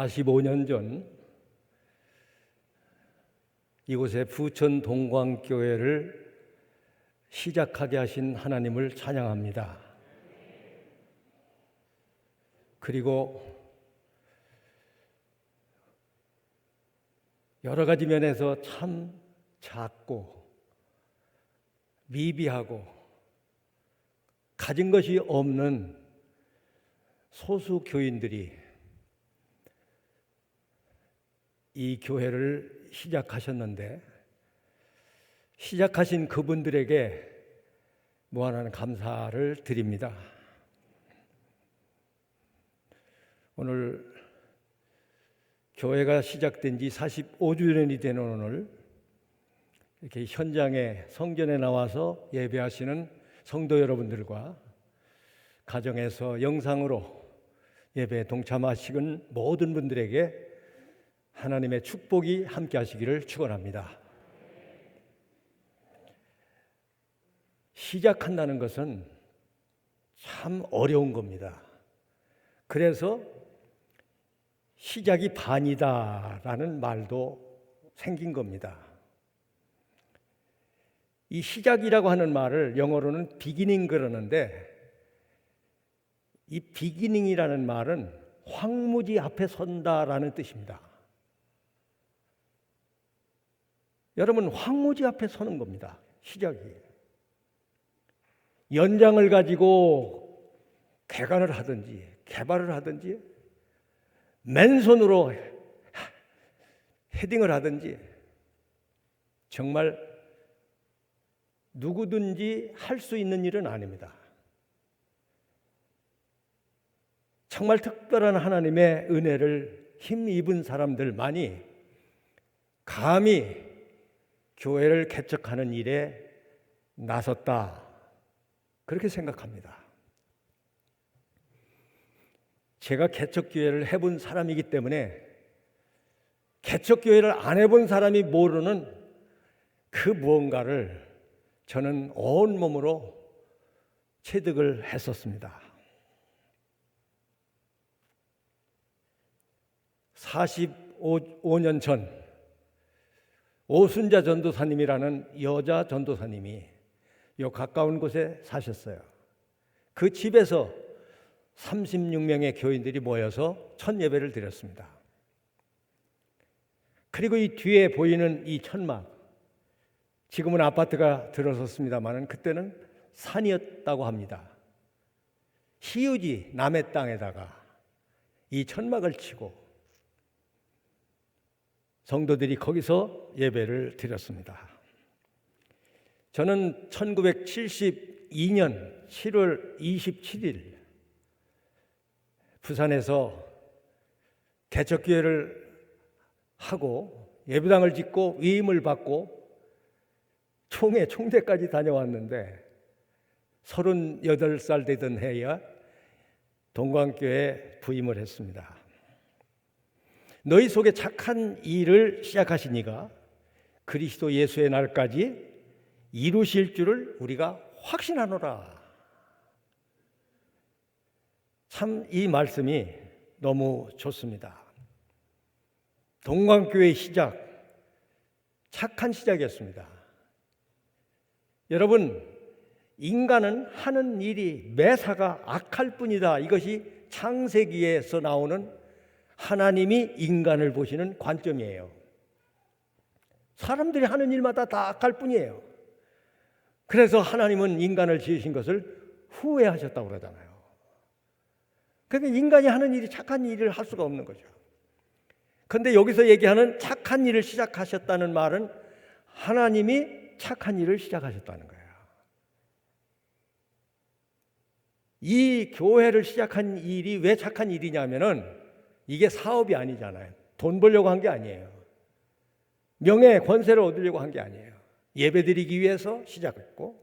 45년 전 이곳에 부천 동광교회를 시작하게 하신 하나님을 찬양합니다. 그리고 여러 가지 면에서 참 작고 미비하고 가진 것이 없는 소수 교인들이 이 교회를 시작하셨는데, 시작하신 그분들에게 무한한 감사를 드립니다. 오늘 교회가 시작된 지 45주년이 되는 오늘, 이렇게 현장에 성전에 나와서 예배하시는 성도 여러분들과 가정에서 영상으로 예배에 동참하시는 모든 분들에게 하나님의 축복이 함께 하시기를 축원합니다. 시작한다는 것은 참 어려운 겁니다. 그래서 시작이 반이다라는 말도 생긴 겁니다. 이 시작이라고 하는 말을 영어로는 비기닝 그러는데, 이 비기닝이라는 말은 황무지 앞에 선다라는 뜻입니다. 여러분, 황무지 앞에 서는 겁니다. 시작이. 연장을 가지고 개간을 하든지 개발을 하든지 맨손으로 헤딩을 하든지 정말 누구든지 할 수 있는 일은 아닙니다. 정말 특별한 하나님의 은혜를 힘입은 사람들만이 감히 교회를 개척하는 일에 나섰다, 그렇게 생각합니다. 제가 개척교회를 해본 사람이기 때문에 개척교회를 안 해본 사람이 모르는 그 무언가를 저는 온몸으로 체득을 했었습니다. 45년 전 오순자 전도사님이라는 여자 전도사님이 요 가까운 곳에 사셨어요. 그 집에서 36명의 교인들이 모여서 첫 예배를 드렸습니다. 그리고 이 뒤에 보이는 이 천막, 지금은 아파트가 들어섰습니다만 그때는 산이었다고 합니다. 시우지 남의 땅에다가 이 천막을 치고 성도들이 거기서 예배를 드렸습니다. 저는 1972년 7월 27일 부산에서 개척교회를 하고 예배당을 짓고 위임을 받고 총대까지 다녀왔는데 38살 되던 해야 동광교회에 부임을 했습니다. 너희 속에 착한 일을 시작하신 이가 그리스도 예수의 날까지 이루실 줄을 우리가 확신하노라. 참 이 말씀이 너무 좋습니다. 동광교회의 시작, 착한 시작이었습니다. 여러분, 인간은 하는 일이 매사가 악할 뿐이다. 이것이 창세기에서 나오는 하나님이 인간을 보시는 관점이에요. 사람들이 하는 일마다 다 악할 뿐이에요. 그래서 하나님은 인간을 지으신 것을 후회하셨다고 그러잖아요. 그러니까 인간이 하는 일이 착한 일을 할 수가 없는 거죠. 그런데 여기서 얘기하는 착한 일을 시작하셨다는 말은 하나님이 착한 일을 시작하셨다는 거예요. 이 교회를 시작한 일이 왜 착한 일이냐면은 이게 사업이 아니잖아요. 돈 벌려고 한 게 아니에요. 명예, 권세를 얻으려고 한 게 아니에요. 예배드리기 위해서 시작했고,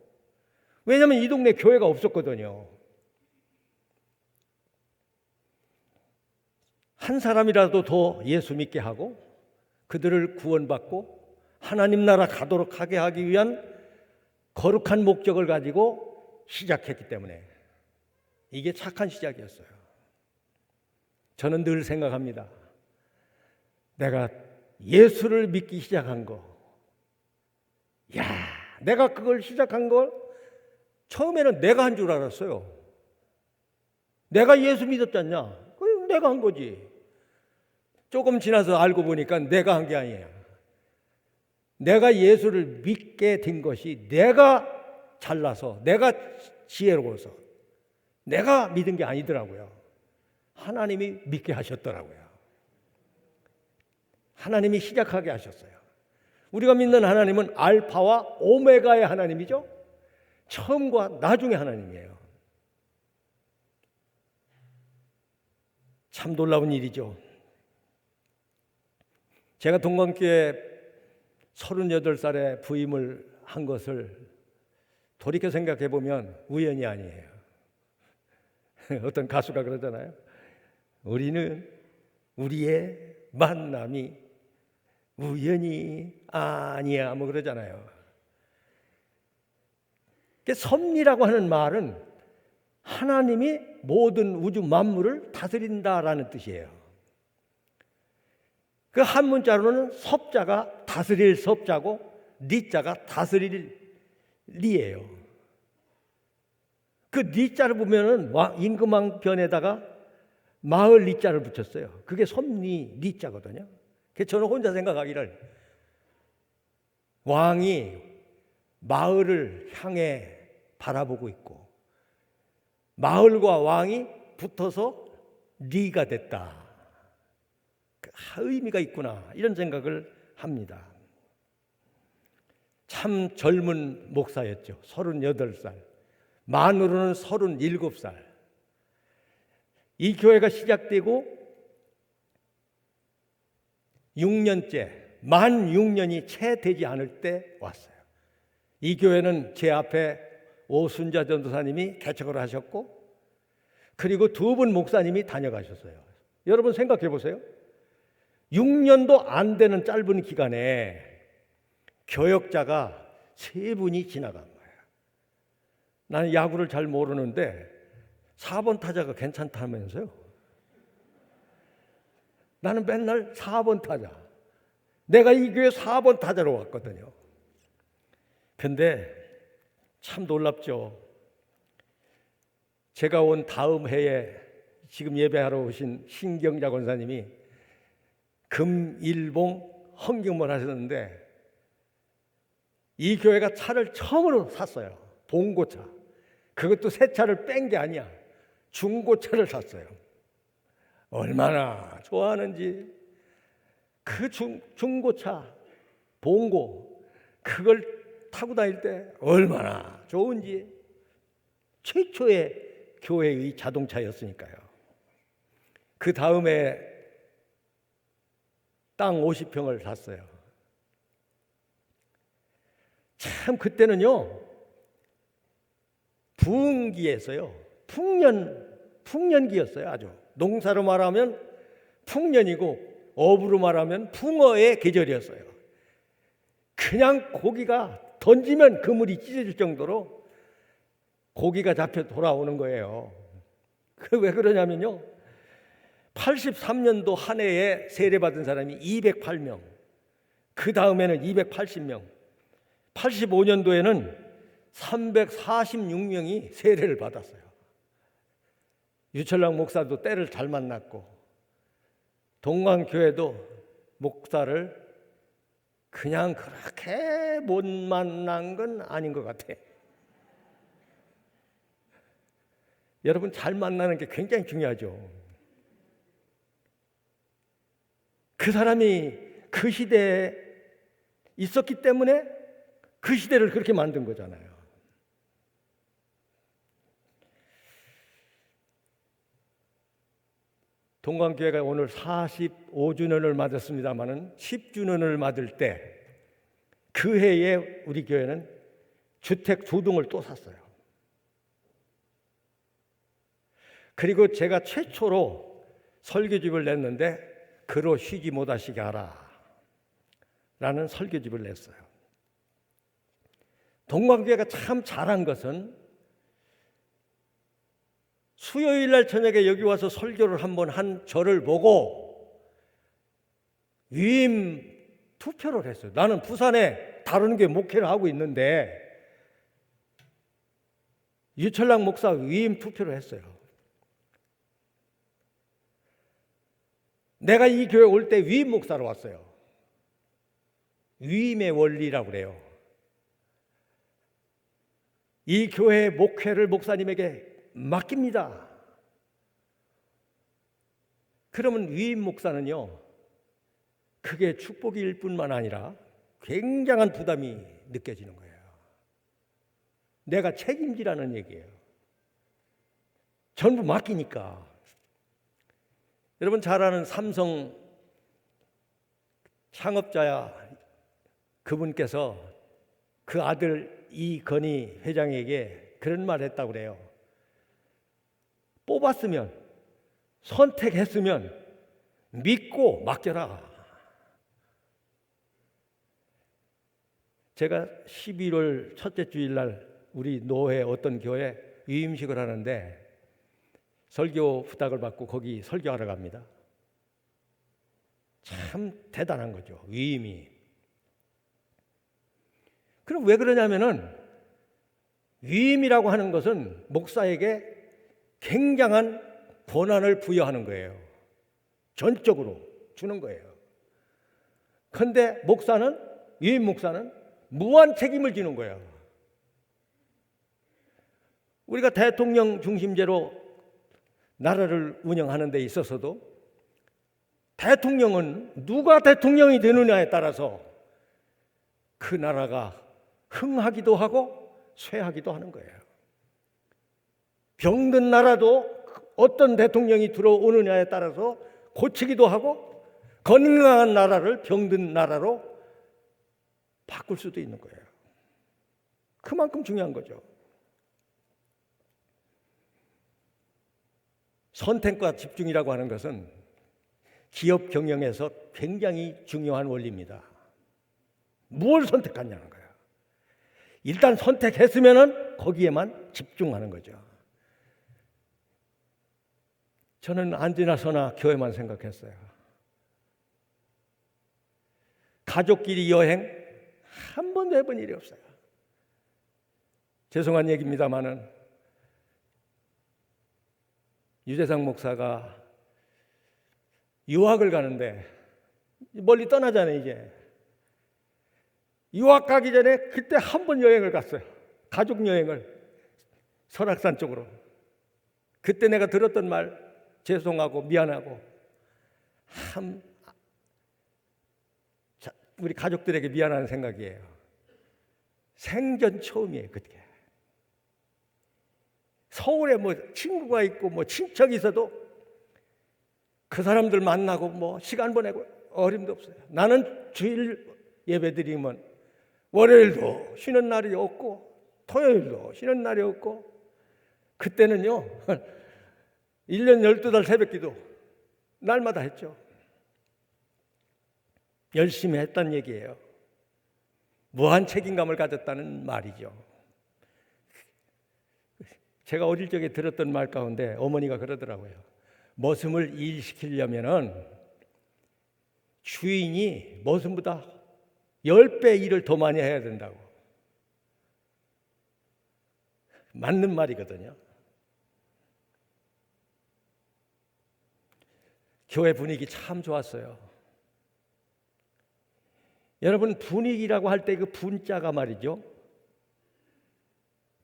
왜냐하면 이 동네 교회가 없었거든요. 한 사람이라도 더 예수 믿게 하고 그들을 구원받고 하나님 나라 가도록 하게 하기 위한 거룩한 목적을 가지고 시작했기 때문에 이게 착한 시작이었어요. 저는 늘 생각합니다. 내가 예수를 믿기 시작한 거, 야, 내가 그걸 시작한 걸 처음에는 내가 한 줄 알았어요. 내가 예수 믿었잖냐? 그건 내가 한 거지. 조금 지나서 알고 보니까 내가 한 게 아니에요. 내가 예수를 믿게 된 것이 내가 잘나서, 내가 지혜로워서, 내가 믿은 게 아니더라고요. 하나님이 믿게 하셨더라고요. 하나님이 시작하게 하셨어요. 우리가 믿는 하나님은 알파와 오메가의 하나님이죠. 처음과 나중의 하나님이에요. 참 놀라운 일이죠. 제가 동광교회 38살에 부임을 한 것을 돌이켜 생각해 보면 우연이 아니에요. 어떤 가수가 그러잖아요. 우리는 우리의 만남이 우연이 아니야, 뭐 그러잖아요. 섭리라고 하는 말은 하나님이 모든 우주 만물을 다스린다라는 뜻이에요. 그 한 문자로는 섭자가 다스릴 섭자고 리자가 다스릴 리예요. 그 리자를 보면은 임금왕변에다가 마을 리자를 붙였어요. 그게 섭리 리자거든요. 그래서 저는 혼자 생각하기를 왕이 마을을 향해 바라보고 있고 마을과 왕이 붙어서 리가 됐다. 의미가 있구나, 이런 생각을 합니다. 참 젊은 목사였죠. 38살. 만으로는 37살. 이 교회가 시작되고 6년째, 만 6년이 채 되지 않을 때 왔어요. 이 교회는 제 앞에 오순자 전도사님이 개척을 하셨고, 그리고 2분 목사님이 다녀가셨어요. 여러분 생각해 보세요. 6년도 안 되는 짧은 기간에 교역자가 3분이 지나간 거예요. 나는 야구를 잘 모르는데 4번 타자가 괜찮다면서요. 나는 맨날 4번 타자. 내가 이 교회 4번 타자로 왔거든요. 근데 참 놀랍죠. 제가 온 다음 해에 지금 예배하러 오신 신경자 권사님이 금일봉 헌금을 하셨는데 이 교회가 차를 처음으로 샀어요. 봉고차. 그것도 새 차를 뺀 게 아니야. 중고차를 샀어요. 얼마나 좋아하는지. 그 중고차 봉고 그걸 타고 다닐 때 얼마나 좋은지. 최초의 교회의 자동차였으니까요. 그 다음에 땅 50평을 샀어요. 참 그때는요 부흥기였어요. 풍년기였어요. 아주 농사로 말하면 풍년이고 어부로 말하면 풍어의 계절이었어요. 그냥 고기가 던지면 그물이 찢어질 정도로 고기가 잡혀 돌아오는 거예요. 그 왜 그러냐면요, 83년도 한 해에 세례받은 사람이 208명, 그 다음에는 280명, 85년도에는 346명이 세례를 받았어요. 유철랑 목사도 때를 잘 만났고 동광교회도 목사를 그냥 그렇게 못 만난 건 아닌 것 같아. 여러분, 잘 만나는 게 굉장히 중요하죠. 그 사람이 그 시대에 있었기 때문에 그 시대를 그렇게 만든 거잖아요. 동광교회가 오늘 45주년을 맞았습니다마는 10주년을 맞을 때 그 해에 우리 교회는 주택 2동을 또 샀어요. 그리고 제가 최초로 설교집을 냈는데 그로 쉬지 못하시게 하라 라는 설교집을 냈어요. 동광교회가 참 잘한 것은 수요일 날 저녁에 여기 와서 설교를 한번 한 저를 보고 위임 투표를 했어요. 나는 부산에 다른 게 목회를 하고 있는데 유철락 목사 위임 투표를 했어요. 내가 이 교회 올 때 위임 목사로 왔어요. 위임의 원리라고 그래요. 이 교회의 목회를 목사님에게 맡깁니다. 그러면 위임 목사는요, 그게 축복일 뿐만 아니라 굉장한 부담이 느껴지는 거예요. 내가 책임지라는 얘기예요. 전부 맡기니까. 여러분 잘 아는 삼성 창업자야 그분께서 그 아들 이건희 회장에게 그런 말 했다고 그래요. 뽑았으면, 선택했으면 믿고 맡겨라. 제가 11월 첫째 주일날 우리 노회 어떤 교회 위임식을 하는데 설교 부탁을 받고 거기 설교하러 갑니다. 참 대단한 거죠, 위임이. 그럼 왜 그러냐면은 위임이라고 하는 것은 목사에게 굉장한 권한을 부여하는 거예요. 전적으로 주는 거예요. 그런데 목사는, 위임 목사는 무한 책임을 지는 거예요. 우리가 대통령 중심제로 나라를 운영하는 데 있어서도 대통령은 누가 대통령이 되느냐에 따라서 그 나라가 흥하기도 하고 쇠하기도 하는 거예요. 병든 나라도 어떤 대통령이 들어오느냐에 따라서 고치기도 하고 건강한 나라를 병든 나라로 바꿀 수도 있는 거예요. 그만큼 중요한 거죠. 선택과 집중이라고 하는 것은 기업 경영에서 굉장히 중요한 원리입니다. 무엇을 선택하냐는 거예요. 일단 선택했으면 거기에만 집중하는 거죠. 저는 안지나 서나 교회만 생각했어요. 가족끼리 여행 한 번도 해본 일이 없어요. 죄송한 얘기입니다마는 유재상 목사가 유학을 가는데 멀리 떠나잖아요. 이제 유학 가기 전에 그때 한 번 여행을 갔어요. 가족 여행을 설악산 쪽으로. 그때 내가 들었던 말 죄송하고 미안하고 우리 가족들에게 미안한 생각이에요. 생전 처음이에요. 그때 서울에 뭐 친구가 있고 뭐 친척이 있어도 그 사람들 만나고 뭐 시간 보내고 어림도 없어요. 나는 주일 예배 드리면 월요일도 쉬는 날이 없고 토요일도 쉬는 날이 없고 그때는요 1년 12달 새벽기도 날마다 했죠. 열심히 했단 얘기예요. 무한 책임감을 가졌다는 말이죠. 제가 어릴 적에 들었던 말 가운데 어머니가 그러더라고요. 머슴을 일시키려면은 주인이 머슴보다 10배 일을 더 많이 해야 된다고. 맞는 말이거든요. 교회 분위기 참 좋았어요. 여러분 분위기라고 할 때 그 분자가 말이죠.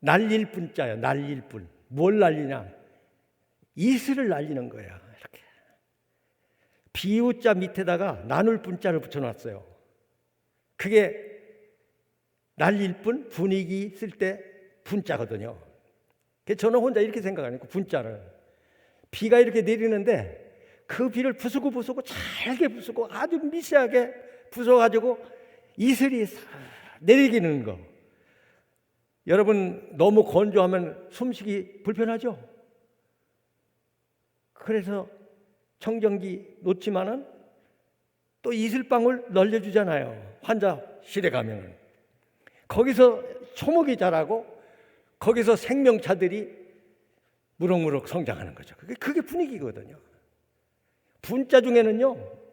날릴 분자예요. 날릴 분. 뭘 날리냐? 이슬을 날리는 거예요. 이렇게. 비우자 밑에다가 나눌 분자를 붙여놨어요. 그게 날릴 분, 분위기 쓸 때 분자거든요. 저는 혼자 이렇게 생각하니까 분자를. 비가 이렇게 내리는데 그 비를 부수고 잘게 부수고 아주 미세하게 부숴가지고 이슬이 내리기는 거. 여러분 너무 건조하면 숨쉬기 불편하죠? 그래서 청정기 놓지만은 또 이슬방울 널려주잖아요. 환자실에 가면은. 거기서 초목이 자라고 거기서 생명차들이 무럭무럭 성장하는 거죠. 그게 분위기거든요. 분자 중에는요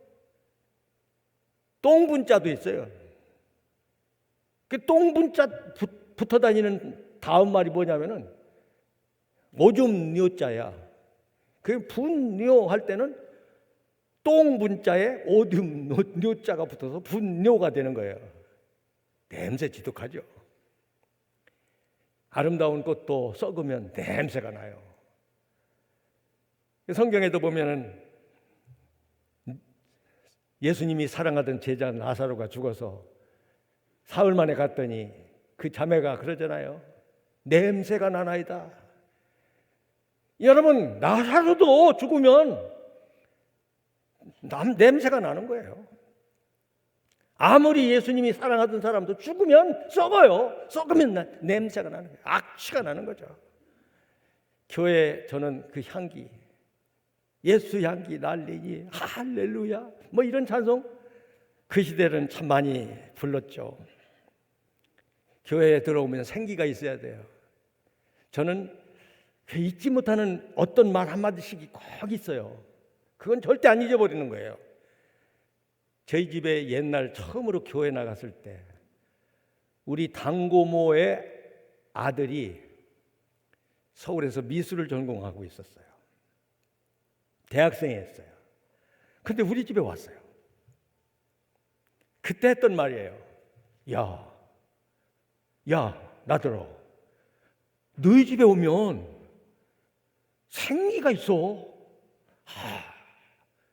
똥분자도 있어요. 그 똥분자 붙어 다니는 다음 말이 뭐냐면은 오줌 뇨자야. 그 분뇨 할 때는 똥분자에 오줌 뇨자가 붙어서 분뇨가 되는 거예요. 냄새 지독하죠. 아름다운 꽃도 썩으면 냄새가 나요. 성경에도 보면은 예수님이 사랑하던 제자 나사로가 죽어서 사흘 만에 갔더니 그 자매가 그러잖아요. 냄새가 나나이다. 여러분, 나사로도 죽으면 냄새가 나는 거예요. 아무리 예수님이 사랑하던 사람도 죽으면 썩어요. 썩으면 냄새가 나는 거예요. 악취가 나는 거죠. 교회에 저는 그 향기, 예수 향기 날리니 할렐루야 뭐 이런 찬송 그 시대는 참 많이 불렀죠. 교회에 들어오면 생기가 있어야 돼요. 저는 잊지 못하는 어떤 말 한마디씩이 꼭 있어요. 그건 절대 안 잊어버리는 거예요. 저희 집에 옛날 처음으로 교회 나갔을 때 우리 당고모의 아들이 서울에서 미술을 전공하고 있었어요. 대학생이었어요. 근데 우리 집에 왔어요. 그때 했던 말이에요. 야, 나들아, 너희 집에 오면 생기가 있어.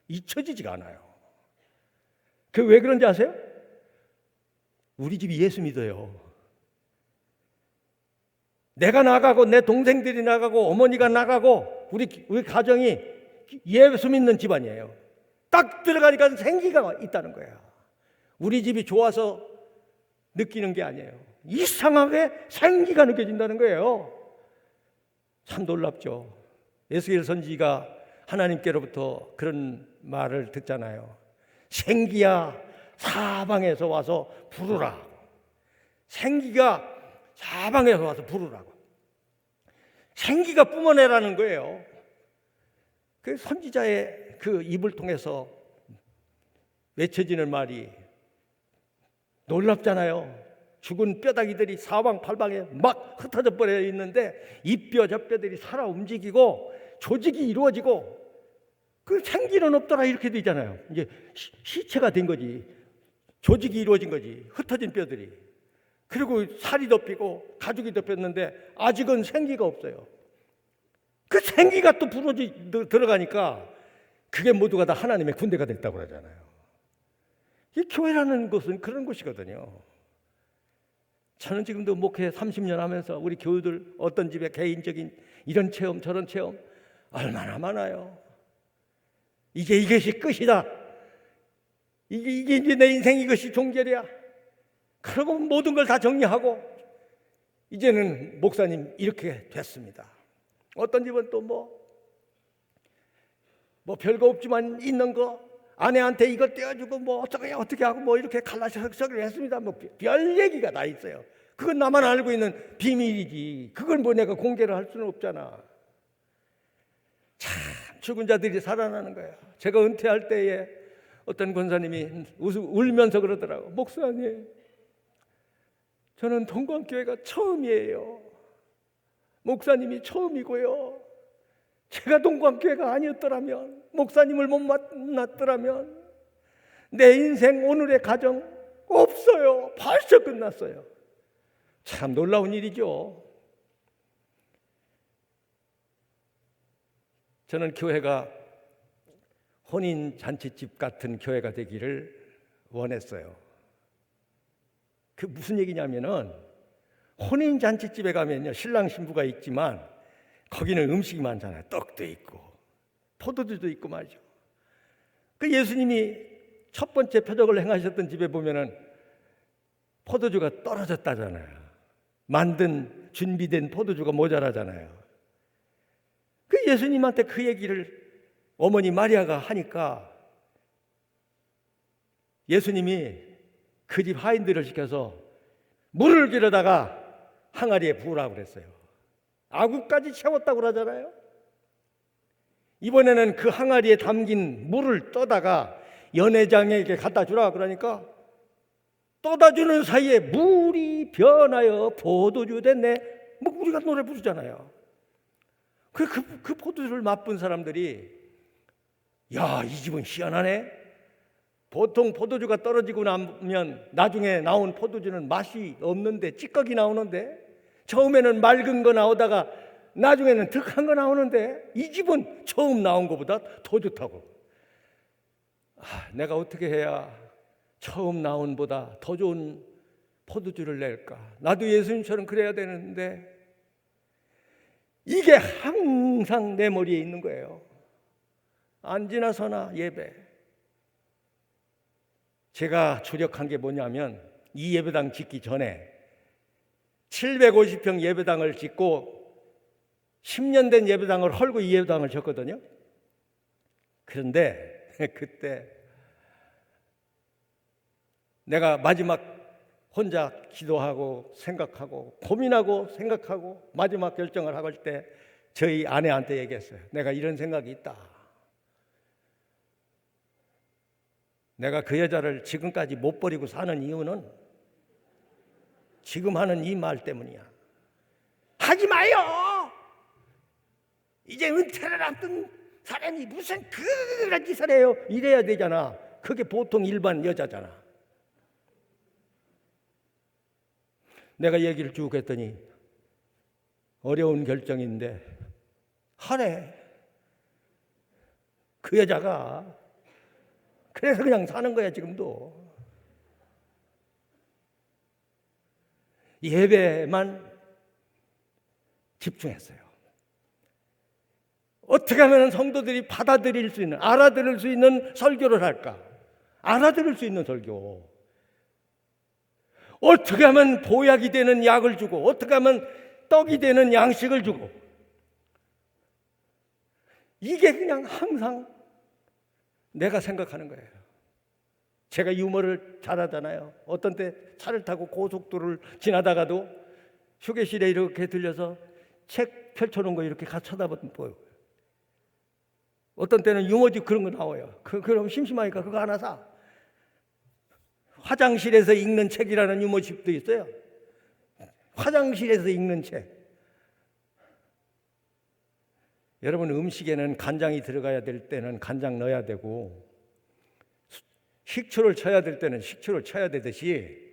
잊혀지지가 않아요. 그 왜 그런지 아세요? 우리 집이 예수 믿어요. 내가 나가고 내 동생들이 나가고 어머니가 나가고 우리 가정이 예수 믿는 집안이에요. 딱 들어가니까 생기가 있다는 거야. 우리 집이 좋아서 느끼는 게 아니에요. 이상하게 생기가 느껴진다는 거예요. 참 놀랍죠. 에스겔 선지가 하나님께로부터 그런 말을 듣잖아요. 생기야 사방에서 와서 부르라. 생기가 사방에서 와서 부르라고. 생기가 뿜어내라는 거예요. 그 선지자의 그 입을 통해서 외쳐지는 말이 놀랍잖아요. 죽은 뼈다귀들이 사방팔방에 막 흩어져 버려 있는데 이 뼈 저 뼈들이 살아 움직이고 조직이 이루어지고 그 생기는 없더라 이렇게 되잖아요. 이제 시체가 된 거지. 조직이 이루어진 거지. 흩어진 뼈들이. 그리고 살이 덮이고 가죽이 덮였는데 아직은 생기가 없어요. 그 생기가 또 들어가니까 그게 모두가 다 하나님의 군대가 됐다고 그러잖아요. 이 교회라는 것은 그런 곳이거든요. 저는 지금도 목회 30년 하면서 우리 교우들 어떤 집에 개인적인 이런 체험 저런 체험 얼마나 많아요. 이것이 끝이다. 이게 이제 내 인생 이것이 종결이야. 그러고 모든 걸 다 정리하고 이제는 목사님 이렇게 됐습니다. 어떤 집은 또 뭐 별거 없지만 있는 거 아내한테 이거 떼어주고 뭐 어떻게 하고 뭐 이렇게 갈라서기로 했습니다. 뭐 별 얘기가 다 있어요. 그건 나만 알고 있는 비밀이지. 그걸 뭐 내가 공개를 할 수는 없잖아. 참 죽은 자들이 살아나는 거예요. 제가 은퇴할 때에 어떤 권사님이 울면서 그러더라고. 목사님, 저는 동광교회가 처음이에요. 목사님이 처음이고요. 제가 동광교회가 아니었더라면, 목사님을 못 만났더라면 내 인생 오늘의 가정 없어요. 벌써 끝났어요. 참 놀라운 일이죠. 저는 교회가 혼인 잔치집 같은 교회가 되기를 원했어요. 그 무슨 얘기냐면은 혼인 잔치집에 가면요 신랑 신부가 있지만 거기는 음식이 많잖아요. 떡도 있고 포도주도 있고 말이죠. 그 예수님이 첫 번째 표적을 행하셨던 집에 보면은 포도주가 떨어졌다잖아요. 만든 준비된 포도주가 모자라잖아요. 그 예수님한테 그 얘기를 어머니 마리아가 하니까 예수님이 그 집 하인들을 시켜서 물을 길어다가 항아리에 부으라고 그랬어요. 아구까지 채웠다고 그러잖아요. 이번에는 그 항아리에 담긴 물을 떠다가 연회장에게 갖다 주라 그러니까 떠다 주는 사이에 물이 변하여 포도주 됐네. 뭐 우리가 노래 부르잖아요. 그 포도주를 맛본 사람들이 야, 이 집은 희한하네. 보통 포도주가 떨어지고 나면 나중에 나온 포도주는 맛이 없는데 찌꺼기 나오는데, 처음에는 맑은 거 나오다가 나중에는 득한 거 나오는데, 이 집은 처음 나온 것보다 더 좋다고. 내가 어떻게 해야 처음 나온 보다 더 좋은 포도주를 낼까? 나도 예수님처럼 그래야 되는데, 이게 항상 내 머리에 있는 거예요. 안지나 서나 예배. 제가 주력한 게 뭐냐면, 이 예배당 짓기 전에 750평 예배당을 짓고 10년 된 예배당을 헐고 이 예배당을 졌거든요. 그런데 그때 내가 마지막 혼자 기도하고 생각하고 고민하고 생각하고 마지막 결정을 할 때 저희 아내한테 얘기했어요. 내가 이런 생각이 있다. 내가 그 여자를 지금까지 못 버리고 사는 이유는 지금 하는 이 말 때문이야. 하지 마요. 이제 은퇴를 앞둔 사람이 무슨 그런 짓을 해요. 이래야 되잖아. 그게 보통 일반 여자잖아. 내가 얘기를 쭉 했더니 어려운 결정인데 하래. 그 여자가. 그래서 그냥 사는 거야 지금도. 예배만 집중했어요. 어떻게 하면 성도들이 받아들일 수 있는, 알아들을 수 있는 설교를 할까? 알아들을 수 있는 설교. 어떻게 하면 보약이 되는 약을 주고, 어떻게 하면 떡이 되는 양식을 주고. 이게 그냥 항상 내가 생각하는 거예요. 제가 유머를 잘하잖아요. 어떤 때 차를 타고 고속도로를 지나다가도 휴게실에 이렇게 들려서 책 펼쳐놓은 거 이렇게 같이 쳐다보고, 어떤 때는 유머집 그런 거 나와요. 그럼 심심하니까 그거 하나 사. 화장실에서 읽는 책이라는 유머집도 있어요. 화장실에서 읽는 책. 여러분, 음식에는 간장이 들어가야 될 때는 간장 넣어야 되고, 식초를 쳐야 될 때는 식초를 쳐야 되듯이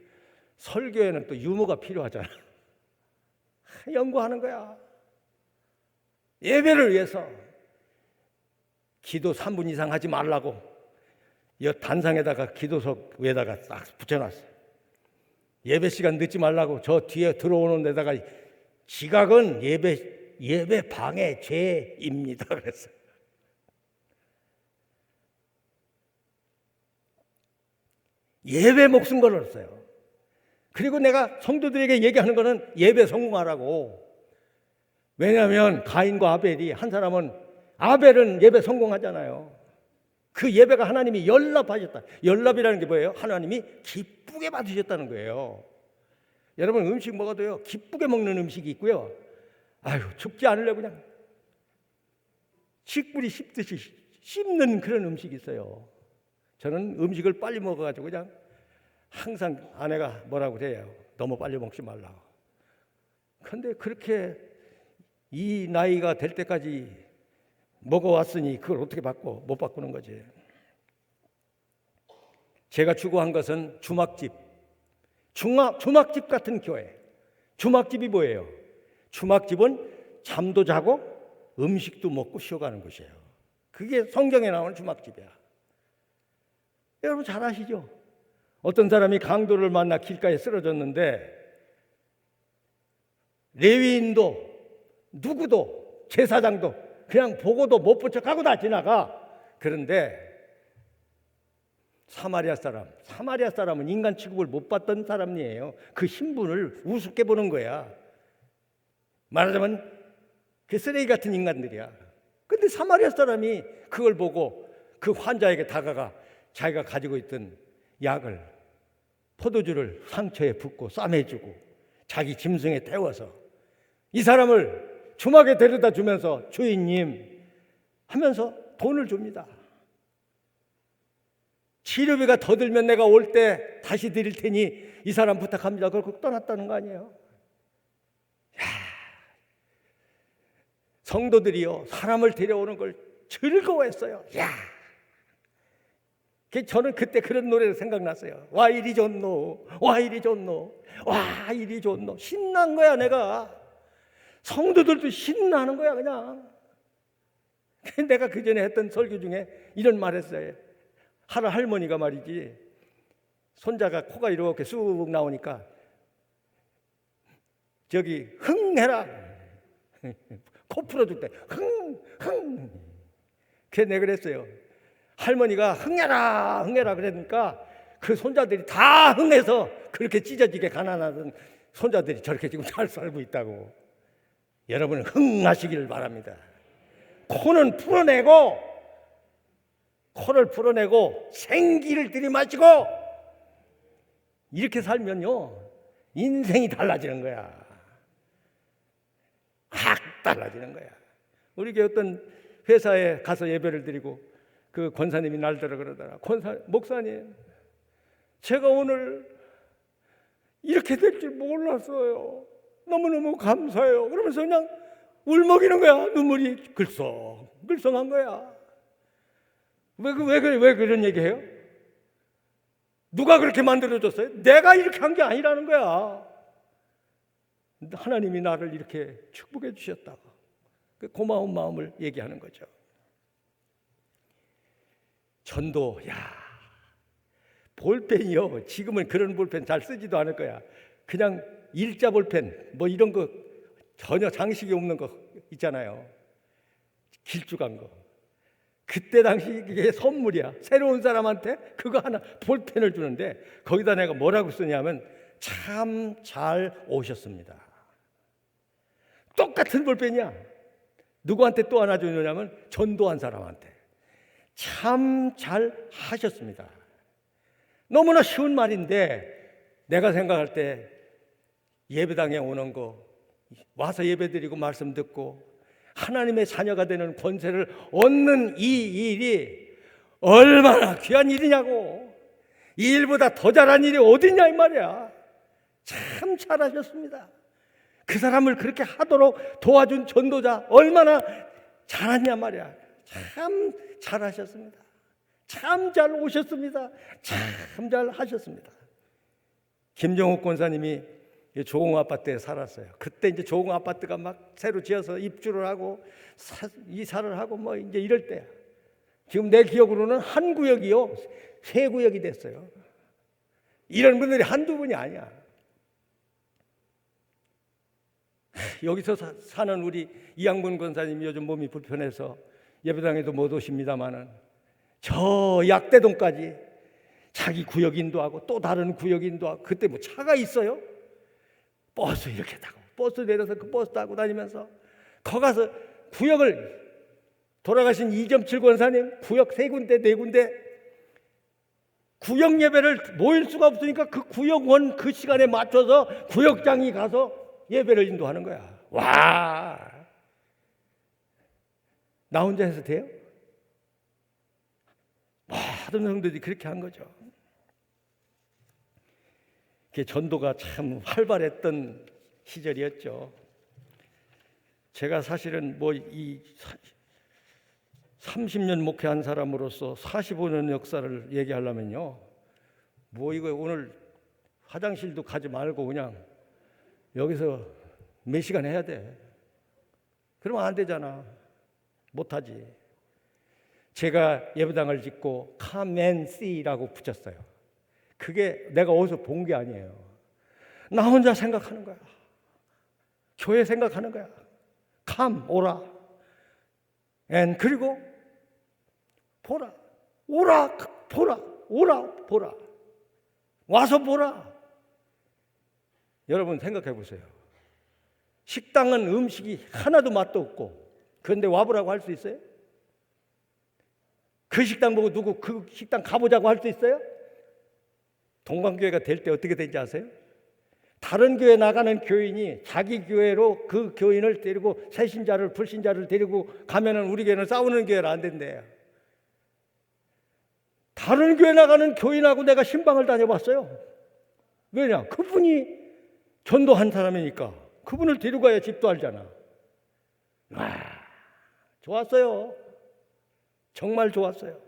설교에는 또 유머가 필요하잖아. 연구하는 거야. 예배를 위해서 기도 3분 이상 하지 말라고 이 단상에다가 기도석 위에다가 딱 붙여놨어요. 예배 시간 늦지 말라고 저 뒤에 들어오는 데다가 지각은 예배 방해 죄입니다. 그랬어요. 예배 목숨 걸었어요. 그리고 내가 성도들에게 얘기하는 거는 예배 성공하라고. 왜냐하면 가인과 아벨이, 한 사람은 아벨은 예배 성공하잖아요. 그 예배가 하나님이 연락하셨다. 연락이라는 게 뭐예요? 하나님이 기쁘게 받으셨다는 거예요. 여러분, 음식 먹어도요, 기쁘게 먹는 음식이 있고요, 아유, 죽지 않으려고 그냥 식불이 씹듯이 씹는 그런 음식이 있어요. 저는 음식을 빨리 먹어가지고 그냥 항상 아내가 뭐라고 그래요. 너무 빨리 먹지 말라고. 그런데 그렇게 이 나이가 될 때까지 먹어왔으니 그걸 어떻게 바꿔? 못 바꾸는 거지. 제가 추구한 것은 주막집. 주막집 같은 교회. 주막집이 뭐예요? 주막집은 잠도 자고 음식도 먹고 쉬어가는 곳이에요. 그게 성경에 나오는 주막집이야. 여러분 잘 아시죠? 어떤 사람이 강도를 만나 길가에 쓰러졌는데 레위인도 누구도 제사장도 그냥 보고도 못 본 척하고 다 지나가. 그런데 사마리아 사람은 인간 취급을 못 받던 사람이에요. 그 신분을 우습게 보는 거야. 말하자면 그 쓰레기 같은 인간들이야. 근데 사마리아 사람이 그걸 보고 그 환자에게 다가가 자기가 가지고 있던 약을, 포도주를 상처에 붓고 싸매주고 자기 짐승에 태워서 이 사람을 주막에 데려다 주면서 주인님 하면서 돈을 줍니다. 치료비가 더 들면 내가 올 때 다시 드릴 테니 이 사람 부탁합니다. 그러고 떠났다는 거 아니에요? 성도들이요, 사람을 데려오는 걸 즐거워했어요. 저는 그때 그런 노래가 생각났어요. 와 이리 좋노, 와 이리 좋노, 와 이리 좋노. 신난 거야 내가. 성도들도 신나는 거야 그냥. 내가 그 전에 했던 설교 중에 이런 말 했어요. 하루 할머니가 말이지, 손자가 코가 이렇게 쑥 나오니까 저기 흥 해라. 코 풀어줄 때 흥. 그래서 내가 그랬어요. 할머니가 흥해라 흥해라 그러니까 그 손자들이 다 흥해서 그렇게 찢어지게 가난하던 손자들이 저렇게 지금 잘 살고 있다고. 여러분은 흥하시기를 바랍니다. 코는 풀어내고, 코를 풀어내고 생기를 들이마시고 이렇게 살면요 인생이 달라지는 거야. 확 달라지는 거야. 우리 교회 어떤 회사에 가서 예배를 드리고 그 권사님이 날더러 그러더라. 목사님, 제가 오늘 이렇게 될 줄 몰랐어요. 너무너무 감사해요. 그러면서 그냥 울먹이는 거야. 눈물이 글썽글썽한 거야. 왜 그런 얘기해요? 누가 그렇게 만들어줬어요? 내가 이렇게 한 게 아니라는 거야. 하나님이 나를 이렇게 축복해 주셨다고. 그 고마운 마음을 얘기하는 거죠. 전도, 볼펜이요. 지금은 그런 볼펜 잘 쓰지도 않을 거야. 그냥 일자 볼펜, 뭐 이런 거 전혀 장식이 없는 거 있잖아요. 길쭉한 거. 그때 당시 이게 선물이야. 새로운 사람한테 그거 하나 볼펜을 주는데 거기다 내가 뭐라고 쓰냐면 참 잘 오셨습니다. 똑같은 볼펜이야. 누구한테 또 하나 주냐면 전도한 사람한테 참 잘 하셨습니다. 너무나 쉬운 말인데 내가 생각할 때 예배당에 오는 거, 와서 예배드리고 말씀 듣고 하나님의 자녀가 되는 권세를 얻는 이 일이 얼마나 귀한 일이냐고. 이 일보다 더 잘한 일이 어딨냐 이 말이야. 참 잘하셨습니다. 그 사람을 그렇게 하도록 도와준 전도자 얼마나 잘했냐 말이야. 참 잘하셨습니다. 참 잘 오셨습니다. 참 잘 하셨습니다. 김정욱 권사님이 조공 아파트에 살았어요. 그때 이제 조공 아파트가 막 새로 지어서 입주를 하고 이사를 하고 뭐 이제 이럴 때야. 지금 내 기억으로는 한 구역이요, 세 구역이 됐어요. 이런 분들이 한두 분이 아니야. 여기서 사는 우리 이양분 권사님이 요즘 몸이 불편해서 예배당에도 못 오십니다마는 저 약대동까지 자기 구역 인도하고 또 다른 구역 인도하고. 그때 뭐 차가 있어요? 버스 이렇게 타고 버스 내려서 그 버스 타고 다니면서 거 가서 구역을, 돌아가신 이점칠 권사님 구역 세 군데 네 군데 구역 예배를 모일 수가 없으니까 그 구역원 그 시간에 맞춰서 구역장이 가서 예배를 인도하는 거야. 와, 나 혼자 해서 돼요? 모든 성도들이 그렇게 한 거죠. 전도가 참 활발했던 시절이었죠. 제가 사실은 뭐 이 30년 목회한 사람으로서 45년 역사를 얘기하려면요, 뭐 이거 오늘 화장실도 가지 말고 그냥 여기서 몇 시간 해야 돼. 그러면 안 되잖아. 못하지. 제가 예배당을 짓고 카멘시라고 붙였어요. 그게 내가 어디서 본 게 아니에요. 나 혼자 생각하는 거야. 교회 생각하는 거야. 오라. 그리고 보라. 오라, 보라. 오라, 보라. 와서 보라. 여러분 생각해 보세요. 식당은 음식이 하나도 맛도 없고, 그런데 와보라고 할 수 있어요? 그 식당 보고 누구 그 식당 가보자고 할 수 있어요? 동방교회가 될 때 어떻게 된지 아세요? 다른 교회 나가는 교인이 자기 교회로 그 교인을 데리고 새신자를 불신자를 데리고 가면은 우리 교회는 싸우는 교회라 안 된대요. 다른 교회 나가는 교인하고 내가 신방을 다녀봤어요. 왜냐? 그분이 전도한 사람이니까 그분을 데리고 가야 집도 알잖아. 와, 좋았어요. 정말 좋았어요.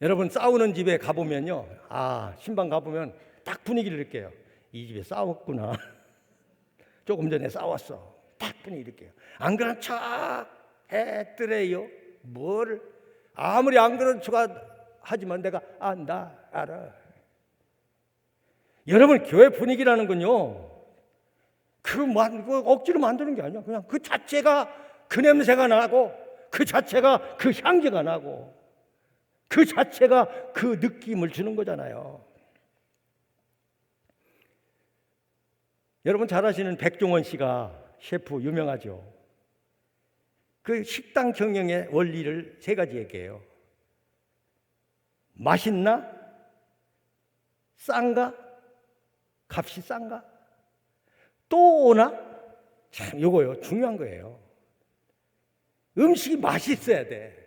여러분, 싸우는 집에 가보면요, 신방 가보면 딱 분위기를 느껴요. 이 집에 싸웠구나. 조금 전에 싸웠어. 딱 분위기 느껴요. 안 그런 척 했더래요. 뭘 아무리 안 그런 척 하지만 내가 안다 알아. 여러분, 교회 분위기라는 건요, 억지로 만드는 게 아니야. 그냥 그 자체가 그 냄새가 나고, 그 자체가 그 향기가 나고, 그 자체가 그 느낌을 주는 거잖아요. 여러분 잘 아시는 백종원 씨가 셰프 유명하죠. 그 식당 경영의 원리를 세 가지 얘기해요. 맛있나? 싼가? 값이 싼가? 또 오나? 참 요거요, 중요한 거예요. 음식이 맛있어야 돼.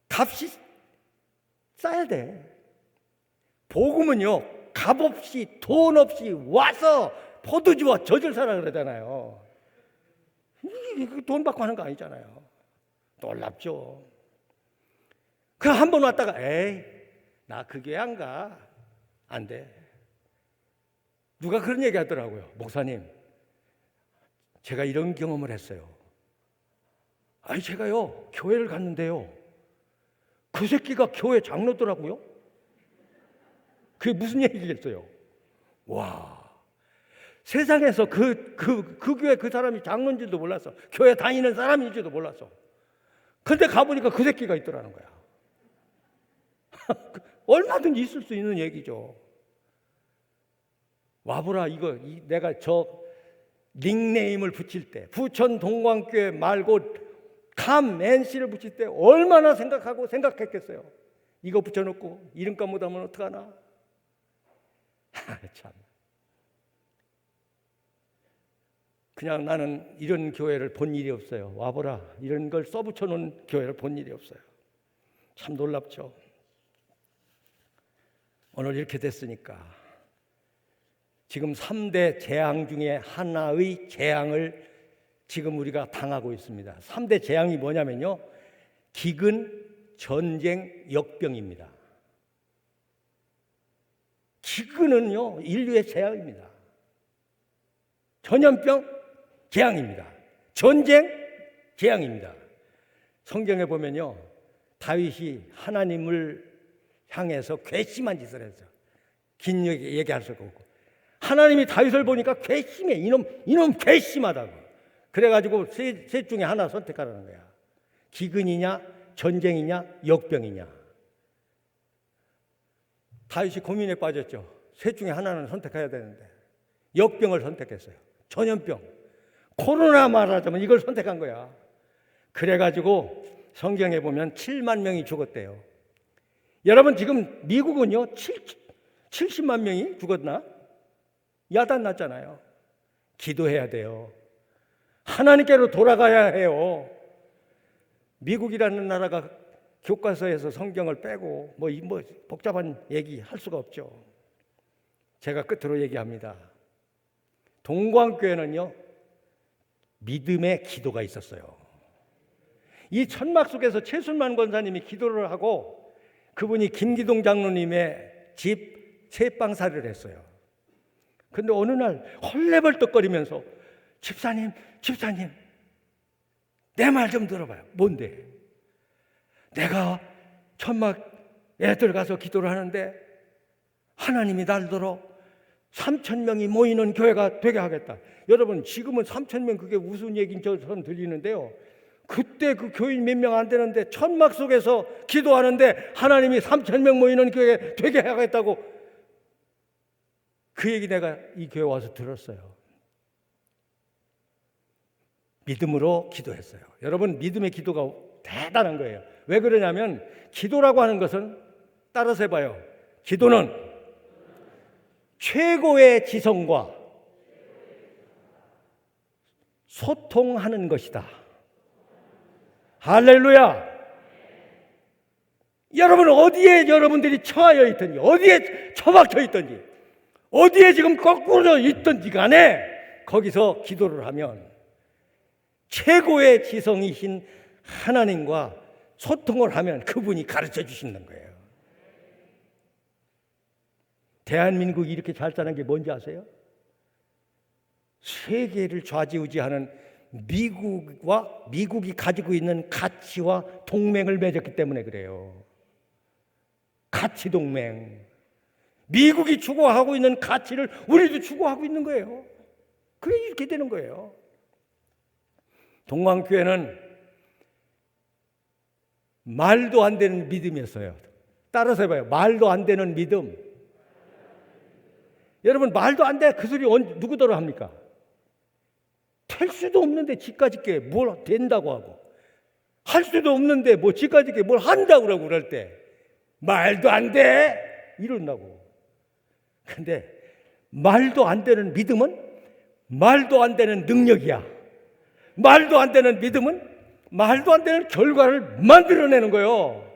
값이 싸야 돼. 복음은요, 값 없이 돈 없이 와서 포도주와 젖을 사라 그러잖아요. 이게 돈 받고 하는 거 아니잖아요. 놀랍죠. 그 한 번 왔다가 나 그 교회 안 가. 안 돼. 누가 그런 얘기 하더라고요. 목사님, 제가 이런 경험을 했어요. 제가요, 교회를 갔는데요, 그 새끼가 교회 장로더라고요. 그게 무슨 얘기겠어요? 와, 세상에서 그 교회 그 사람이 장로인지도 몰랐어. 교회 다니는 사람인지도 몰랐어. 근데 가보니까 그 새끼가 있더라는 거야. 얼마든지 있을 수 있는 얘기죠. 와보라, 내가 저 닉네임을 붙일 때, 부천 동광교회 말고 감 NC를 붙일 때 얼마나 생각했겠어요. 이거 붙여놓고 이름값 못하면 어떡하나. 참. 그냥 나는 이런 교회를 본 일이 없어요. 와보라, 이런 걸 써붙여놓은 교회를 본 일이 없어요. 참 놀랍죠. 오늘 이렇게 됐으니까 지금 3대 재앙 중에 하나의 재앙을 지금 우리가 당하고 있습니다. 3대 재앙이 뭐냐면요, 기근, 전쟁, 역병입니다. 기근은요, 인류의 재앙입니다. 전염병, 재앙입니다. 전쟁, 재앙입니다. 성경에 보면요, 다윗이 하나님을 향해서 괘씸한 짓을 했어요. 긴 얘기할 수가 없고, 하나님이 다윗을 보니까 괘씸해. 이놈 괘씸하다고. 그래가지고 셋 중에 하나 선택하라는 거야. 기근이냐, 전쟁이냐, 역병이냐. 다윗이 고민에 빠졌죠. 셋 중에 하나는 선택해야 되는데 역병을 선택했어요. 전염병, 코로나 말하자면 이걸 선택한 거야. 그래가지고 성경에 보면 7만 명이 죽었대요. 여러분, 지금 미국은요 70만 명이 죽었나? 야단 났잖아요. 기도해야 돼요. 하나님께로 돌아가야 해요. 미국이라는 나라가 교과서에서 성경을 빼고 뭐 복잡한 얘기 할 수가 없죠. 제가 끝으로 얘기합니다. 동광교회는요, 믿음의 기도가 있었어요. 이 천막 속에서 최순만 권사님이 기도를 하고 그분이 김기동 장로님의 집 채빵살이를 했어요. 근데 어느 날 헐레벌떡거리면서 집사님 내 말 좀 들어봐요. 뭔데? 내가 천막 애들 가서 기도를 하는데 하나님이 날더러 3,000명이 모이는 교회가 되게 하겠다. 여러분, 지금은 3,000명 그게 무슨 얘기인지 저는 들리는데요, 그때 그 교인 몇 명 안 되는데 천막 속에서 기도하는데 하나님이 3,000명 모이는 교회 되게 하겠다고, 그 얘기 내가 이 교회 와서 들었어요. 믿음으로 기도했어요. 여러분, 믿음의 기도가 대단한 거예요. 왜 그러냐면 기도라고 하는 것은, 따라서 해봐요. 기도는 최고의 지성과 소통하는 것이다. 할렐루야. 여러분 어디에 여러분들이 처하여 있든지, 어디에 처박혀 있든지, 어디에 지금 거꾸로 있든지 간에 거기서 기도를 하면 최고의 지성이신 하나님과 소통을 하면 그분이 가르쳐 주시는 거예요. 대한민국이 이렇게 잘 사는 게 뭔지 아세요? 세계를 좌지우지하는 미국이 가지고 있는 가치와 동맹을 맺었기 때문에 그래요. 가치 동맹. 미국이 추구하고 있는 가치를 우리도 추구하고 있는 거예요. 그게 이렇게 되는 거예요. 동방교회는 말도 안 되는 믿음이었어요. 따라서 해봐요. 말도 안 되는 믿음. 여러분 말도 안 돼. 그 소리 누구더러 합니까? 될 수도 없는데 지까짓게 뭘 된다고 하고, 할 수도 없는데 뭐 지까짓게 뭘 한다고 그러고 그럴 때 말도 안 돼 이런다고. 근데 말도 안 되는 믿음은 말도 안 되는 능력이야. 말도 안 되는 믿음은 말도 안 되는 결과를 만들어내는 거예요.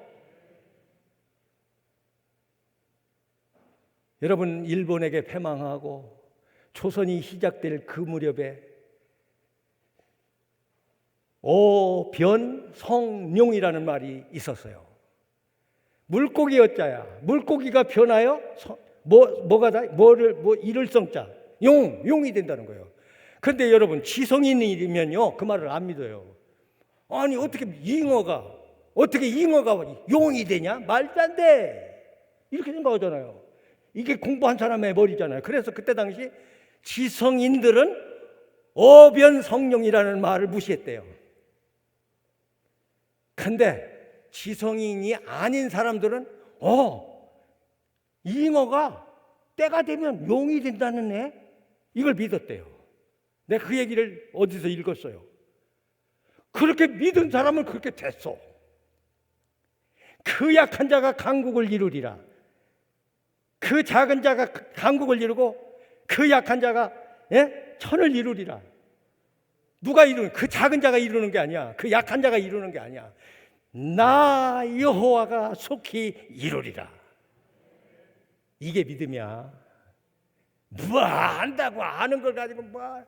여러분 일본에게 패망하고 조선이 시작될 그 무렵에 오변성룡이라는 말이 있었어요. 물고기 어자야. 물고기가 변하여 뭐가 다? 이를 성자. 용이 된다는 거예요. 그런데 여러분 지성인이면요 그 말을 안 믿어요. 아니 어떻게 잉어가 용이 되냐? 말도 안 돼. 이렇게 생각하잖아요. 이게 공부한 사람의 머리잖아요. 그래서 그때 당시 지성인들은 어변성룡이라는 말을 무시했대요. 근데 지성인이 아닌 사람들은 잉어가 때가 되면 용이 된다는 애 이걸 믿었대요. 내가 그 얘기를 어디서 읽었어요. 그렇게 믿은 사람은 그렇게 됐어. 그 약한 자가 강국을 이루리라. 그 작은 자가 강국을 이루고 그 약한 자가 천을 이루리라. 누가 이루는? 그 작은 자가 이루는 게 아니야. 그 약한 자가 이루는 게 아니야. 나 여호와가 속히 이루리라. 이게 믿음이야. 뭐 안다고 아는 걸 가지고 뭐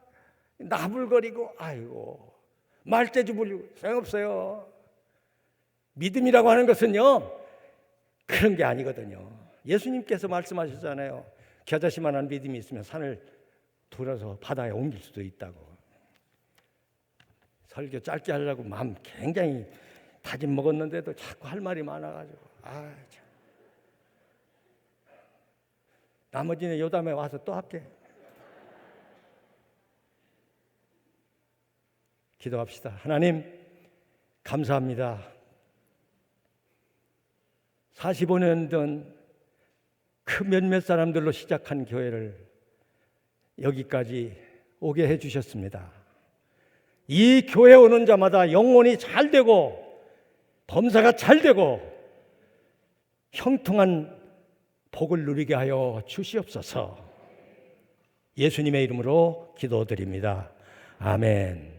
나불거리고 아이고 말재주 부리고 소용없어요. 믿음이라고 하는 것은요 그런 게 아니거든요. 예수님께서 말씀하셨잖아요. 겨자씨만한 믿음이 있으면 산을 돌아서 바다에 옮길 수도 있다고. 설교 짧게 하려고 마음 굉장히 다짐 먹었는데도 자꾸 할 말이 많아가지고 참. 나머지는 요담에 와서 또 할게. 기도합시다. 하나님 감사합니다. 45년 된 그 몇몇 사람들로 시작한 교회를 여기까지 오게 해주셨습니다. 이 교회 오는 자마다 영혼이 잘 되고 범사가 잘 되고 형통한 복을 누리게 하여 주시옵소서. 예수님의 이름으로 기도드립니다. 아멘.